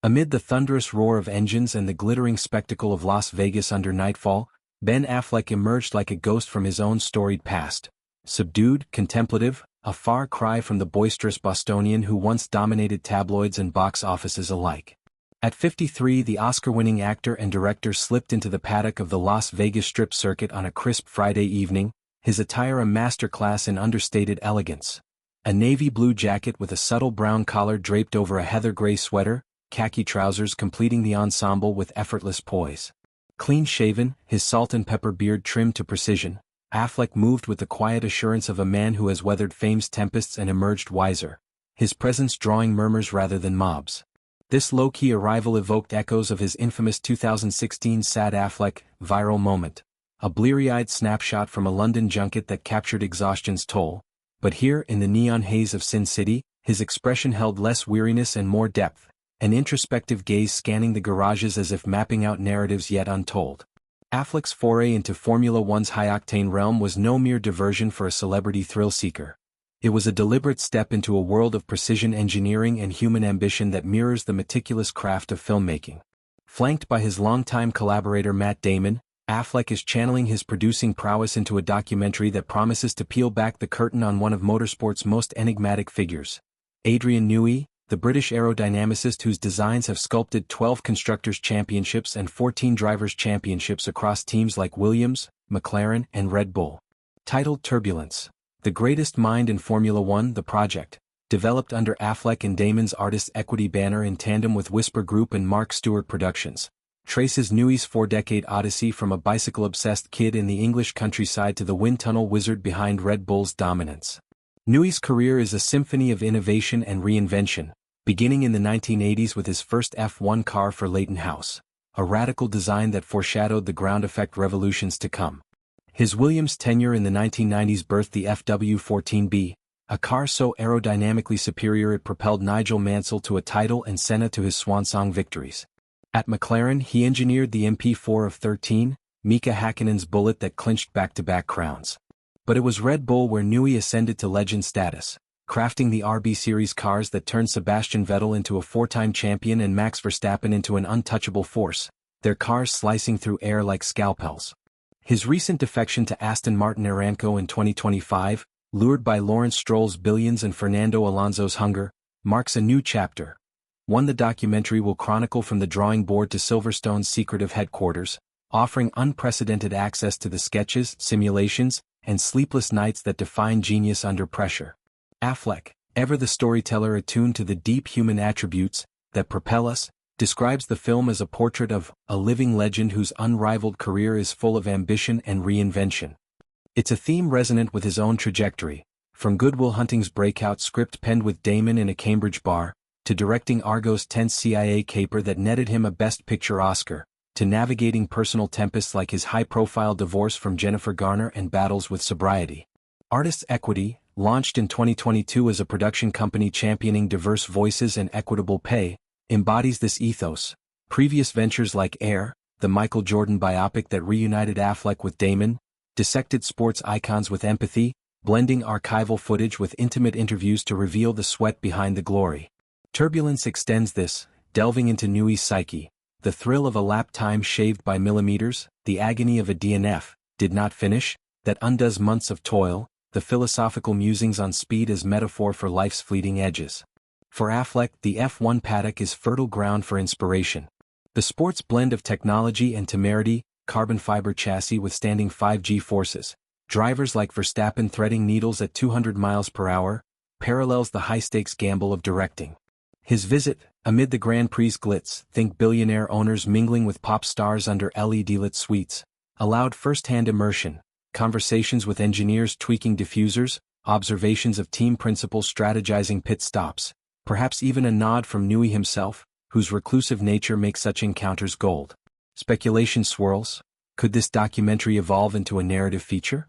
Amid the thunderous roar of engines and the glittering spectacle of Las Vegas under nightfall, Ben Affleck emerged like a ghost from his own storied past. Subdued, contemplative, a far cry from the boisterous Bostonian who once dominated tabloids and box offices alike. At 53, the Oscar-winning actor and director slipped into the paddock of the Las Vegas Strip circuit on a crisp Friday evening, his attire a masterclass in understated elegance. A navy blue jacket with a subtle brown collar draped over a heather gray sweater, khaki trousers completing the ensemble with effortless poise. Clean-shaven, his salt and pepper beard trimmed to precision, Affleck moved with the quiet assurance of a man who has weathered fame's tempests and emerged wiser, his presence drawing murmurs rather than mobs. This low-key arrival evoked echoes of his infamous 2016 Sad Affleck viral moment, a bleary-eyed snapshot from a London junket that captured exhaustion's toll. But here, in the neon haze of Sin City, his expression held less weariness and more depth, an introspective gaze scanning the garages as if mapping out narratives yet untold. Affleck's foray into Formula One's high-octane realm was no mere diversion for a celebrity thrill-seeker. It was a deliberate step into a world of precision engineering and human ambition that mirrors the meticulous craft of filmmaking. Flanked by his longtime collaborator Matt Damon, Affleck is channeling his producing prowess into a documentary that promises to peel back the curtain on one of motorsport's most enigmatic figures. Adrian Newey, the British aerodynamicist whose designs have sculpted 12 Constructors' Championships and 14 Drivers' Championships across teams like Williams, McLaren, and Red Bull. Titled Turbulence, the greatest mind in Formula One, the project, developed under Affleck and Damon's Artists Equity banner in tandem with Whisper Group and Mark Stewart Productions, traces Newey's four-decade odyssey from a bicycle-obsessed kid in the English countryside to the wind tunnel wizard behind Red Bull's dominance. Newey's career is a symphony of innovation and reinvention, beginning in the 1980s with his first F1 car for Leighton House, a radical design that foreshadowed the ground effect revolutions to come. His Williams tenure in the 1990s birthed the FW14B, a car so aerodynamically superior it propelled Nigel Mansell to a title and Senna to his swansong victories. At McLaren, he engineered the MP4 of 13, Mika Häkkinen's bullet that clinched back-to-back crowns. But it was Red Bull where Newey ascended to legend status, crafting the RB Series cars that turned Sebastian Vettel into a four-time champion and Max Verstappen into an untouchable force, their cars slicing through air like scalpels. His recent defection to Aston Martin Aramco in 2025, lured by Lawrence Stroll's billions and Fernando Alonso's hunger, marks a new chapter. One the documentary will chronicle from the drawing board to Silverstone's secretive headquarters, offering unprecedented access to the sketches, simulations, and sleepless nights that define genius under pressure. Affleck, ever the storyteller attuned to the deep human attributes that propel us, describes the film as a portrait of a living legend whose unrivaled career is full of ambition and reinvention. It's a theme resonant with his own trajectory, from Good Will Hunting's breakout script penned with Damon in a Cambridge bar, to directing Argo's tense CIA caper that netted him a Best Picture Oscar, to navigating personal tempests like his high-profile divorce from Jennifer Garner and battles with sobriety. Artists Equity, launched in 2022 as a production company championing diverse voices and equitable pay, embodies this ethos. Previous ventures like Air, the Michael Jordan biopic that reunited Affleck with Damon, dissected sports icons with empathy, blending archival footage with intimate interviews to reveal the sweat behind the glory. Turbulence extends this, delving into Newey's psyche. The thrill of a lap time shaved by millimeters, the agony of a DNF, did not finish, that undoes months of toil, the philosophical musings on speed as metaphor for life's fleeting edges. For Affleck, the F1 paddock is fertile ground for inspiration. The sport's blend of technology and temerity, carbon fiber chassis withstanding 5G forces, drivers like Verstappen threading needles at 200 miles per hour, parallels the high-stakes gamble of directing. His visit, amid the Grand Prix glitz, think billionaire owners mingling with pop stars under LED-lit suites, allowed first-hand immersion, conversations with engineers tweaking diffusers, observations of team principals strategizing pit stops, perhaps even a nod from Newey himself, whose reclusive nature makes such encounters gold. Speculation swirls. Could this documentary evolve into a narrative feature?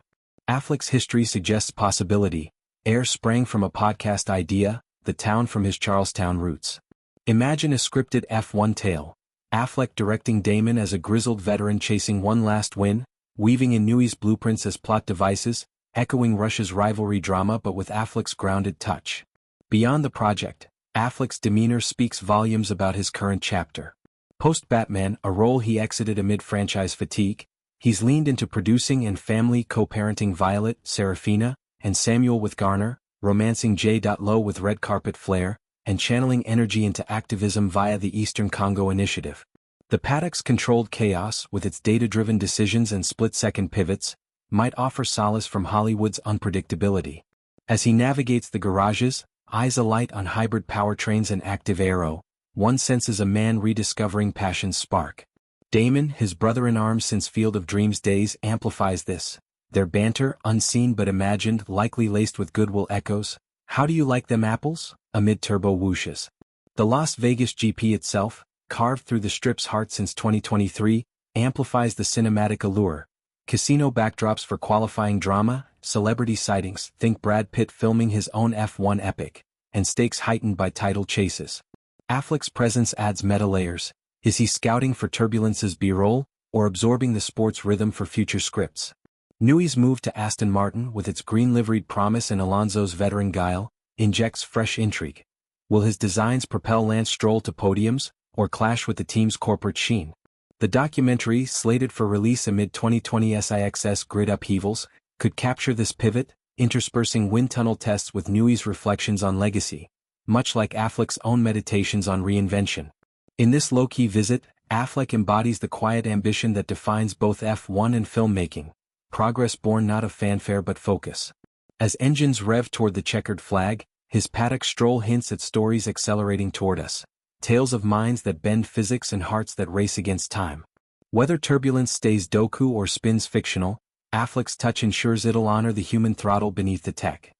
Affleck's history suggests possibility. Air sprang from a podcast idea, the town from his Charlestown roots. Imagine a scripted F1 tale. Affleck directing Damon as a grizzled veteran chasing one last win, weaving in Newey's blueprints as plot devices, echoing Rush's rivalry drama but with Affleck's grounded touch. Beyond the project, Affleck's demeanor speaks volumes about his current chapter. Post-Batman, a role he exited amid franchise fatigue, he's leaned into producing and family co-parenting Violet, Serafina, and Samuel with Garner, romancing J.Lo with red carpet flair, and channeling energy into activism via the Eastern Congo Initiative. The Paddock's-controlled chaos, with its data-driven decisions and split-second pivots, might offer solace from Hollywood's unpredictability. As he navigates the garages, eyes alight on hybrid powertrains and active aero, one senses a man rediscovering passion's spark. Damon, his brother-in-arms since Field of Dreams days, amplifies this. Their banter, unseen but imagined, likely laced with goodwill echoes. "How do you like them apples?" amid turbo whooshes. The Las Vegas GP itself, carved through the strip's heart since 2023, amplifies the cinematic allure. Casino backdrops for qualifying drama, celebrity sightings, think Brad Pitt filming his own F1 epic, and stakes heightened by title chases. Affleck's presence adds meta layers. Is he scouting for Turbulence's B-roll, or absorbing the sport's rhythm for future scripts? Newey's move to Aston Martin, with its green-liveried promise and Alonso's veteran guile, injects fresh intrigue. Will his designs propel Lance Stroll to podiums, or clash with the team's corporate sheen? The documentary, slated for release amid 2020 SIXS grid upheavals, could capture this pivot, interspersing wind tunnel tests with Newey's reflections on legacy, much like Affleck's own meditations on reinvention. In this low-key visit, Affleck embodies the quiet ambition that defines both F1 and filmmaking, progress born not of fanfare but focus. As engines rev toward the checkered flag, his paddock stroll hints at stories accelerating toward us, tales of minds that bend physics and hearts that race against time. Whether turbulence stays doku or spins fictional, Affleck's touch ensures it'll honor the human throttle beneath the tech.